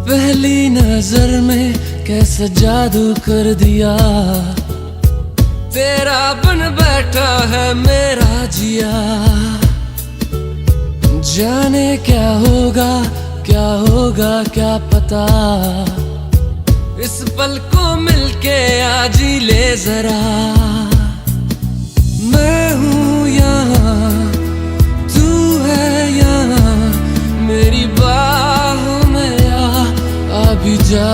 पहली नजर में कैसा जादू कर दिया, तेरा बन बैठा है मेरा जिया। जाने क्या होगा क्या पता, इस पल को मिलके आज ही ले जरा। मैं हूँ यहाँ, तू है यहाँ, मेरी बाहों में आ भी जा।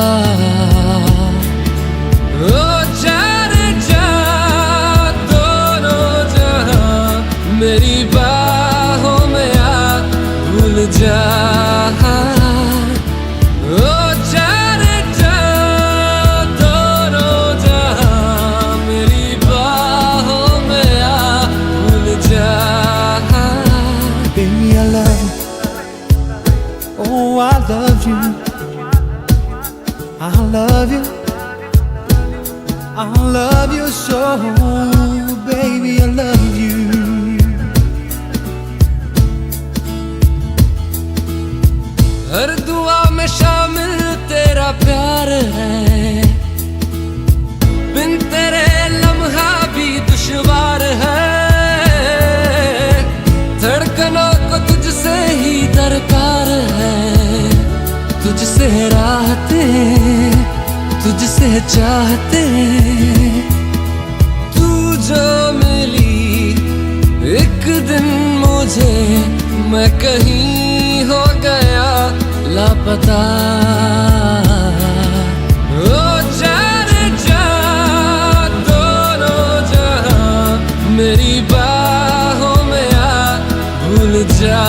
ओ जाने जा दोनों जहाँ, मेरी बाहों में आ भूल जा। Oh, I love you, I love you, I love you so, baby, I love you. हर दुआ में शामिल तेरा प्यार है, बिन तेरे लम्हा भी दुश्वार है। धड़कनों को तुझसे ही दरकार है, तुझसे राहते, तुझसे चाहते। तू जो मिली एक दिन मुझे, मैं कहीं हो गया लापता। ओ जाने जा दोनों जहाँ, मेरी बाहों में आ भूल जा।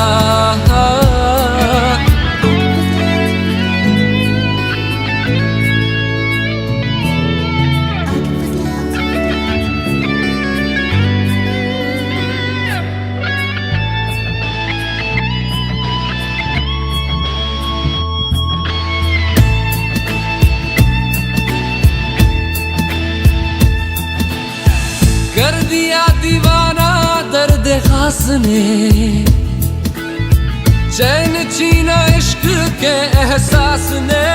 कर दिया दीवाना दर्द खास ने, चैन छीना इश्क के एहसास ने।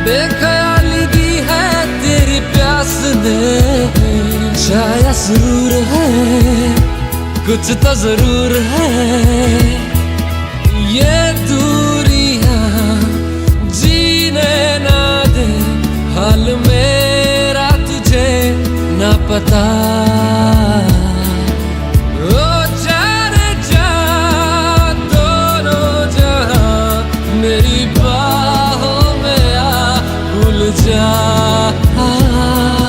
बेख्याली दी है तेरी प्यास ने, शायद सुरूर है कुछ तो जरूर है। ये दूरियां जीने ना दे, हाल मेरा तुझे ना पता। ओ जाने जा दोनों जहाँ, मेरी बाहों में आ भूल जा।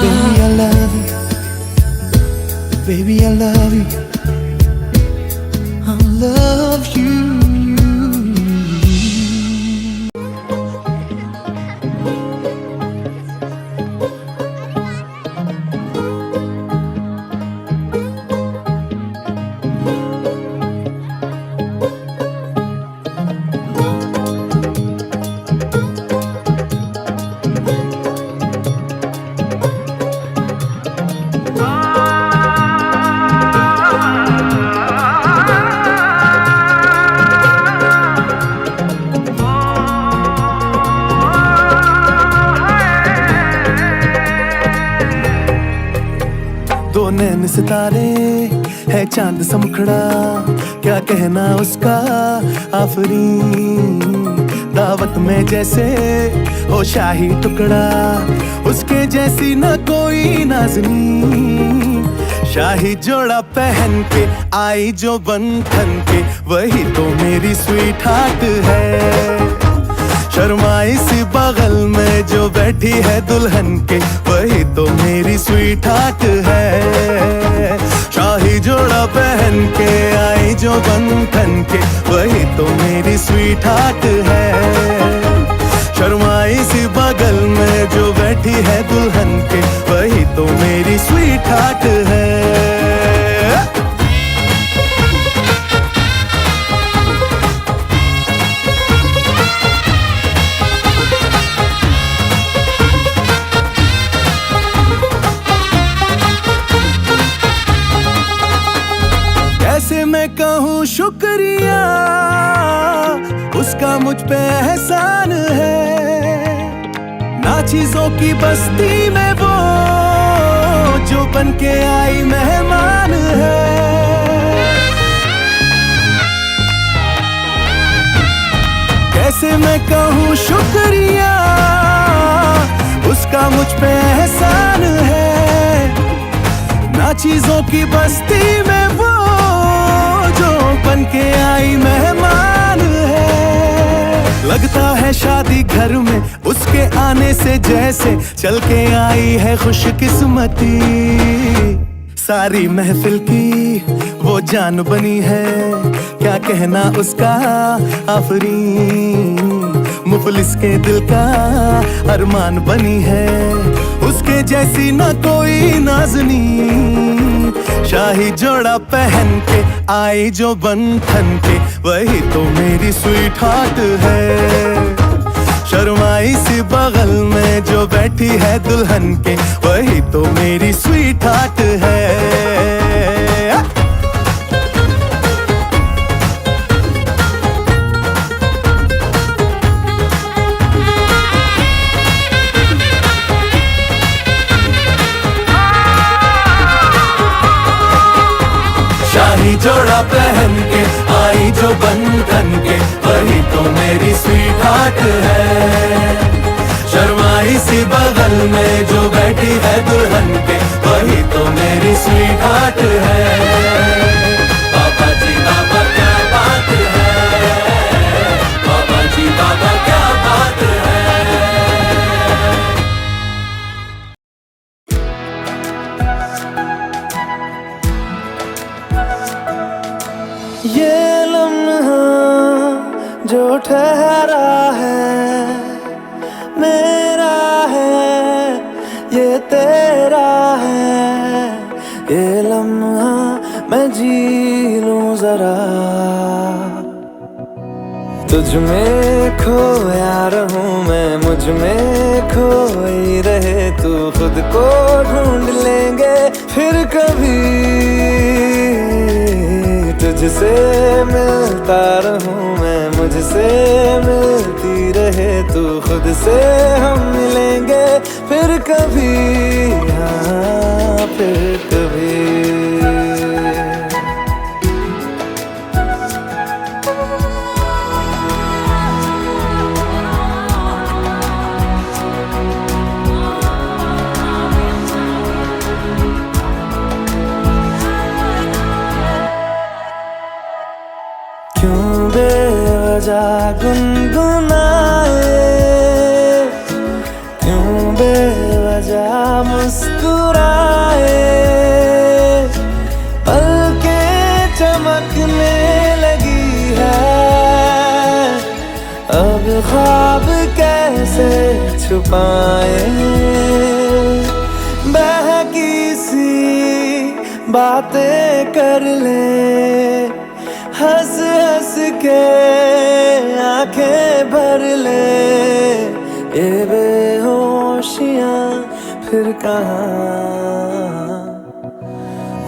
Baby, I love you, baby, I love you, I love you. दो नैन सितारे है चांद सा मुखड़ा, क्या कहना उसका आफरीन। दावत में जैसे हो शाही टुकड़ा, उसके जैसी न कोई नाज़नीन। शाही जोड़ा पहन के आई जो बन ठन के, वही तो मेरी स्वीट हार्ट है। शर्माई सी बगल में जो बैठी है दुल्हन के, वही तो मेरी स्वीट हार्ट है। शाही जोड़ा पहन के आई जो बन ठन के, वही तो मेरी स्वीट हार्ट है। शर्माई सी बगल में जो बैठी है दुल्हन के, वही तो मेरी स्वीट हार्ट है। कैसे मैं कहूँ शुक्रिया, उसका उसका मुझ पे एहसान है। ना चीजों की बस्ती में वो जो बन के आई मेहमान है। कैसे मैं कहूँ शुक्रिया, उसका मुझ पे एहसान है। ना चीजों की बस्ती में वो जो बन के आई मेहमान है। लगता है शादी घर में उसके आने से जैसे चल के आई है खुशकिस्मती। सारी महफिल की वो जान बनी है, क्या कहना उसका आफरीन। मुफलिस के दिल का अरमान बनी है, उसके जैसी ना कोई नाज़नीन। शाही जोड़ा पहन के आई जो बन ठन के, वही तो मेरी स्वीट हार्ट है। शर्माई सी बगल में जो बैठी है दुल्हन के, वही तो मेरी स्वीट हार्ट है। शाही जोड़ा पहन के आई जो बंधन के, वही तो मेरी स्वीट हार्ट है। शर्माई सी बगल में जो बैठी है दुल्हन के, वही तो मेरी स्वीट हार्ट है। बाबा जी बाबा क्या बात है, बाबा जी बाबा क्या बात है। ये लम्हा जो ठहरा है मेरा है, ये तेरा है। ये लम्हा मैं जी लूं जरा, तुझ में खोया रहूं मैं, मुझ में खोई रहे तू। खुद को ढूंढ लेंगे फिर कभी, तुझसे मिलता रहूं मैं, मुझसे मिलती रहे तू। खुद से हम मिलेंगे फिर कभी, हाँ फिर कभी। क्यों बेवजह गुनगुनाए, क्यों बेवजह मुस्कुराए। पलकें चमकने लगी है, अब ख्वाब कैसे छुपाए। बहकी सी बातें कर ले, हंस हंस के आंखें भर ले। ये बेहोशियां फिर कहाँ,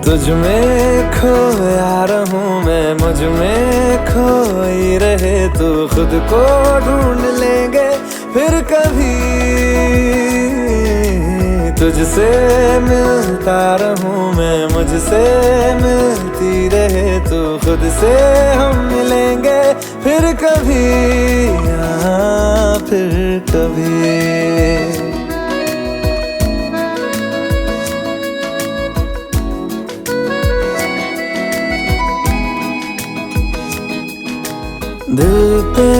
तुझ में खोया रहूं मैं, मुझ में खोई रहे तू। खुद को ढूंढ लेंगे फिर कभी, तुझसे मिलता रहूं मैं, मुझसे मिलती रहे तू। खुद से हम मिलेंगे फिर कभी, हाँ फिर कभी। दिल पे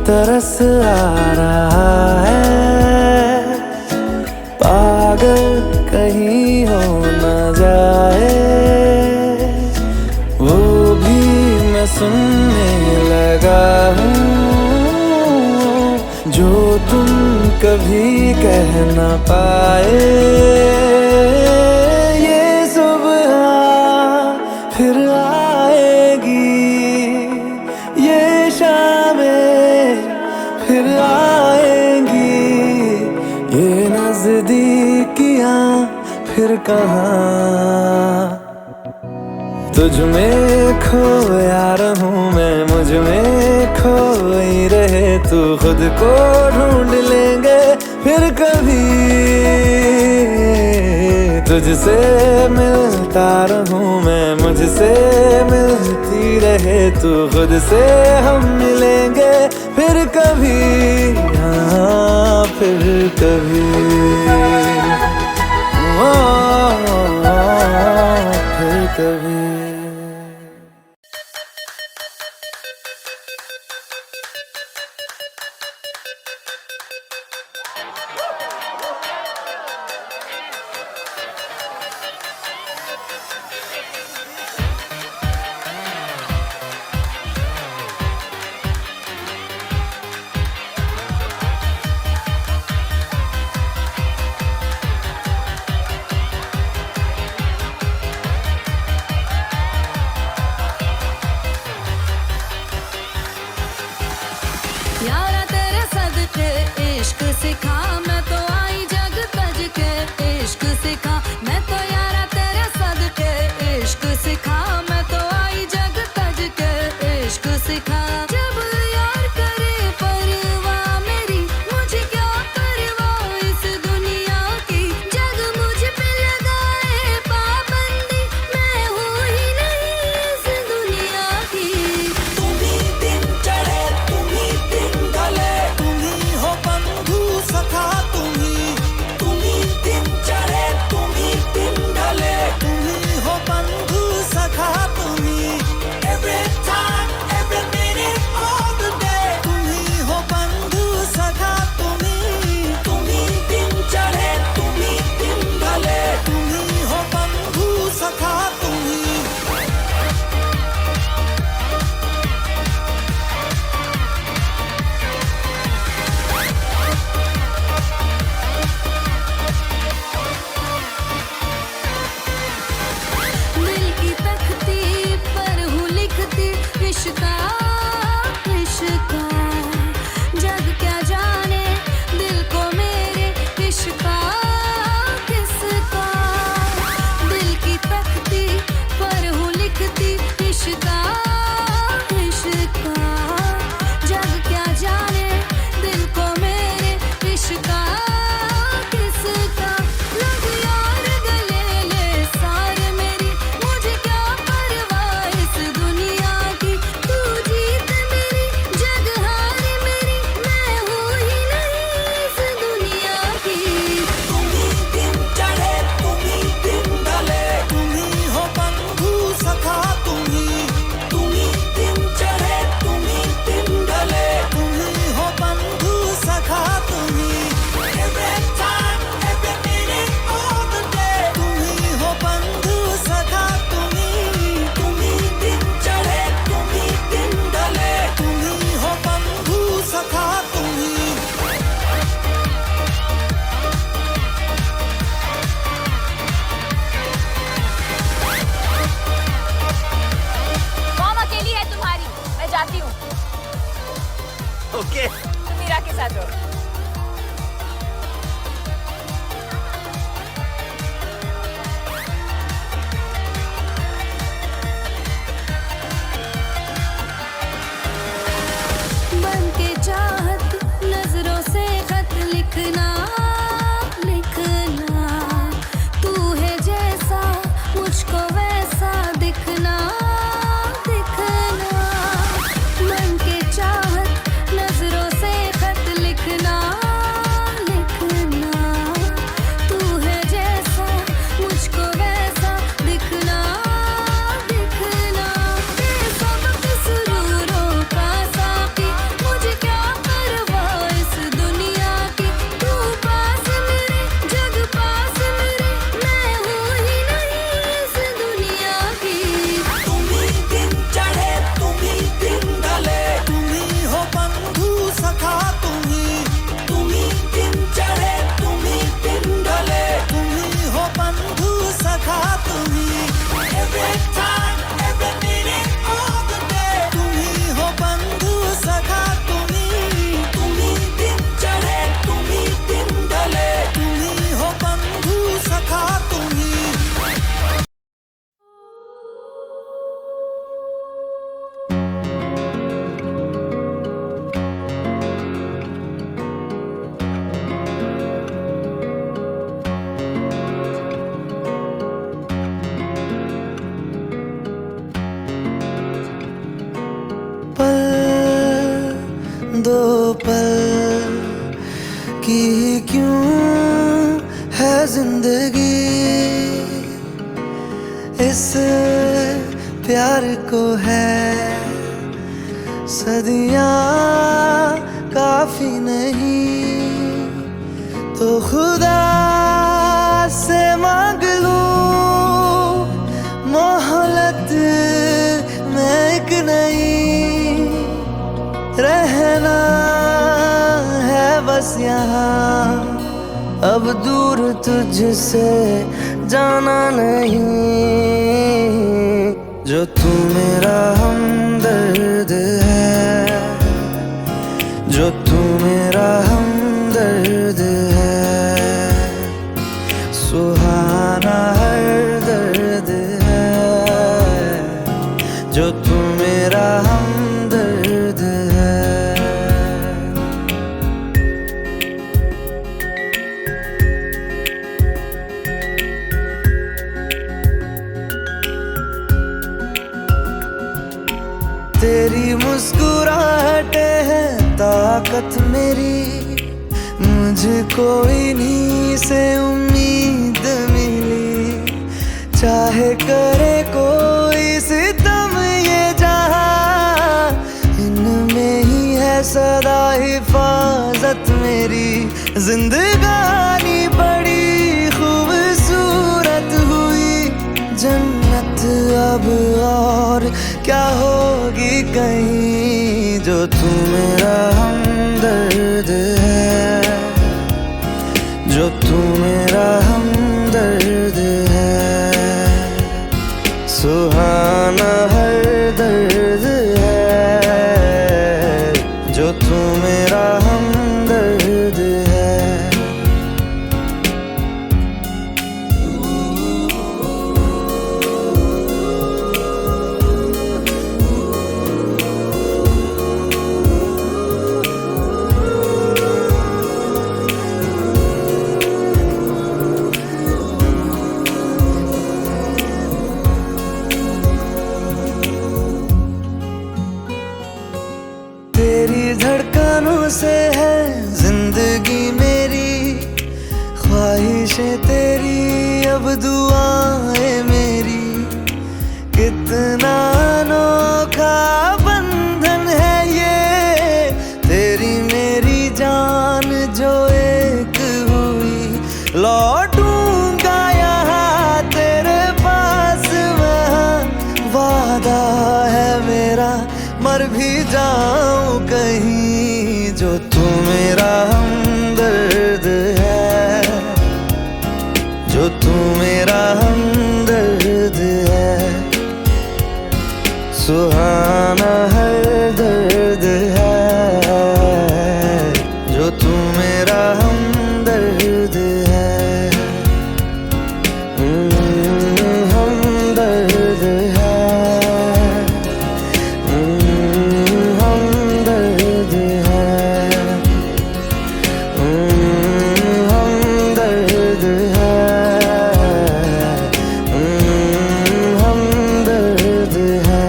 तरस आ रहा है, पागल कहीं हो न जाए। वो भी मैं सुनने लगा हूँ जो तुम कभी कह न पाए। ये सुबह फिर आएगी, ये शामें फिर आएंगी। ये नजदीकियां फिर कहाँ, तुझ में खोया रहूं मैं, मुझ में खोई रहे तू खुद को ढूंढ लेंगे फिर कभी। तुझसे मिलता रहूं मैं, मुझसे मिलती रहे तू, खुद से हम मिलेंगे फिर कभी, हाँ फिर कभी, फिर कभी। यारा तेरे सदके इश्क सिखा, मैं तो आई जग तज के इश्क सिखा। मैं तो यारा तेरे सदके इश्क सिखा, मैं तो आई जग तज के इश्क सिखा। जब यार करे परवाह मेरी, मुझे क्या परवाह इस दुनिया की। जग मुझ पे लगाए पाबंदी, मैं हूँ ही नहीं इस दुनिया की। तुम ही दिन चढ़े तुम ही दिन ढले, तुम ही हो बंधु सखा तुम ही दिन चढ़े तुम ही दिन ढले, तुम ही हो बंधु सखा तुम ही। Every time, every minute of the day, तुम ही हो बंधु सखा तुम ही दिन चढ़े तुम ही दिन ढले, तुम ही हो बंधु सखा तुम ही। दिल की तख्ती पर हूँ लिखती इश्का इश्का। जग क्या जाने दिल को मेरे इश्का किसका। दिल की तख्ती पर हूँ लिखती इश्का इश्का। जग क्या जाने दिल को मेरे इश्का किसका। लग यार गले ले सार मेरी, मुझे क्या परवाह इस दुनिया की। तू जीत मेरी जग हार मेरी, मैं हूँ ही नहीं इस दुनिया की। तुम ही दिन चढ़े तुम ही दिन ढले, तुम ही हो बंधु सखा तुम ही दिन चढ़े तुम ही दिन ढले, तुम ही हो बंधु सखा तुम ही। Every time, every minute of the day, तुम ही हो बंधु सखा तुम ही दिन चढ़े तुम ही दिन ढले, तुम ही हो बंधु सखा तुम ही। मॉम अकेली है तुम्हारी, मैं जाती हूँ। ओके तुम मीरा के साथ रहो। बन के चाहत नजरों से खत लिखना लिखना। तू है जैसा मुझको वैसा दिखना दिखना। बन के चाहत नजरों से खत लिखना दो पल की क्यों है जिंदगी, इस प्यार को है सदियां काफी नहीं, तो खुदा से मांग लूं मोहलत में एक नहीं, रहना है बस यहाँ, अब दूर तुझसे जाना नहीं, जो तू मेरा हमदर्द है, जो तू मेरा हमदर्द है, सुहाना हर दर्द है, जो तू मेरा हमदर्द है। तेरी मुस्कुराहटें हैं ताकत मेरी, मुझको इन्हीं से उम्मीद मिली, चाहे करे कोई सितम ये जहां, इनमें ही है सदा हिफाजत मेरी, जिंदगानी बड़ी खूबसूरत हुई, जन्नत अब और क्या होगी कहीं, जो तू मेरा हमदर्द है, जो तू मेरा हमदर्द है, सुहाना हर दर्द है, जो तू मेरा हमदर्द है। तेरी धड़कनों से है जिंदगी मेरी, ख्वाहिशें तेरी अब दुआएं मेरी, कितना अनोखा बंधन है ये, तेरी मेरी जान जो एक हुई, लौटूंगा यहाँ तेरे पास मैं, वादा है मेरा मर भी जाऊं कहीं, जो तू मेरा हमदर्द है, जो तू मेरा हमदर्द है, सुहाना हर दर्द है, जो तू मेरा हमदर्द है, हमदर्द है, हमदर्द है, हमदर्द है, हमदर्द है।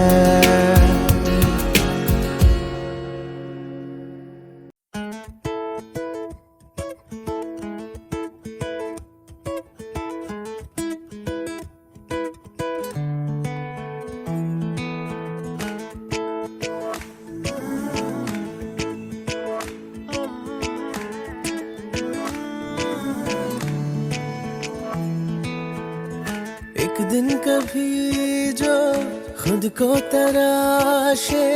एक दिन कभी जो खुद को तराशे,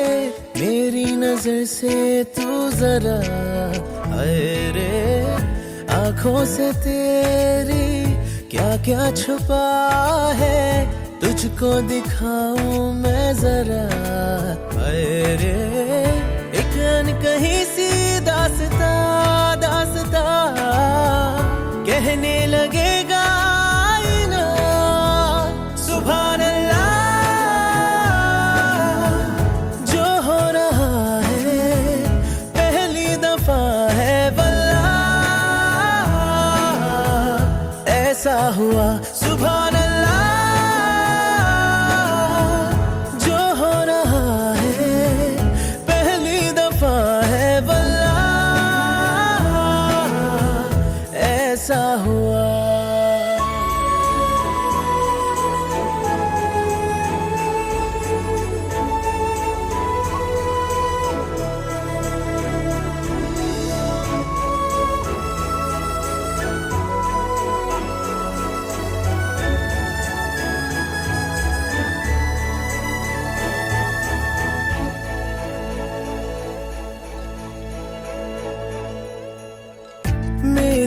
मेरी नजर से तू जरा हाय रे, आंखों से तेरी क्या क्या छुपा है, तुझको दिखाऊं मैं जरा हाय रे, एक अनकही सी दास्ता दास्ता कहने लगेगा आईना, सुभान अल्लाह, जो हो रहा है पहली दफा है वल्लाह, ऐसा हुआ सुभान अल्लाह, जो हो रहा है पहली दफा है वल्लाह।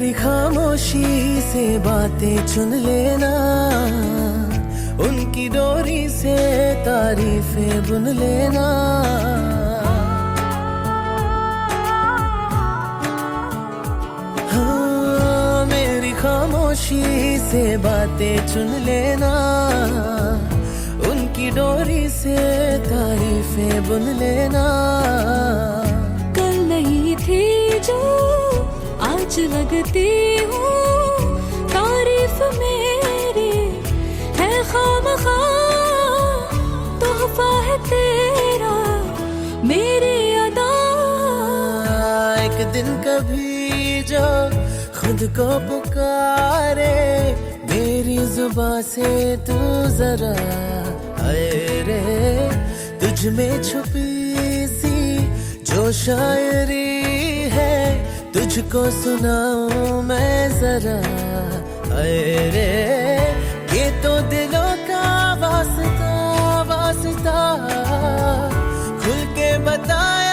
मेरी खामोशी से बातें चुन लेना, उनकी डोरी से तारीफें बुन लेना। हाँ, मेरी खामोशी से बातें चुन लेना, उनकी डोरी से तारीफें बुन लेना। कल नहीं थी जो आज लगती हूँ, तारीफ मेरी है खामखा, तोहफा है तेरा मेरी अदा। एक दिन कभी जो खुद को पुकारे, मेरी जुबां से तू जरा आए रे, तुझ में छुपी सी जो शायरी है, तुझको सुनाऊं मैं जरा आए रे। ये तो दिलों का वास्ता वास्ता, खुल के बताया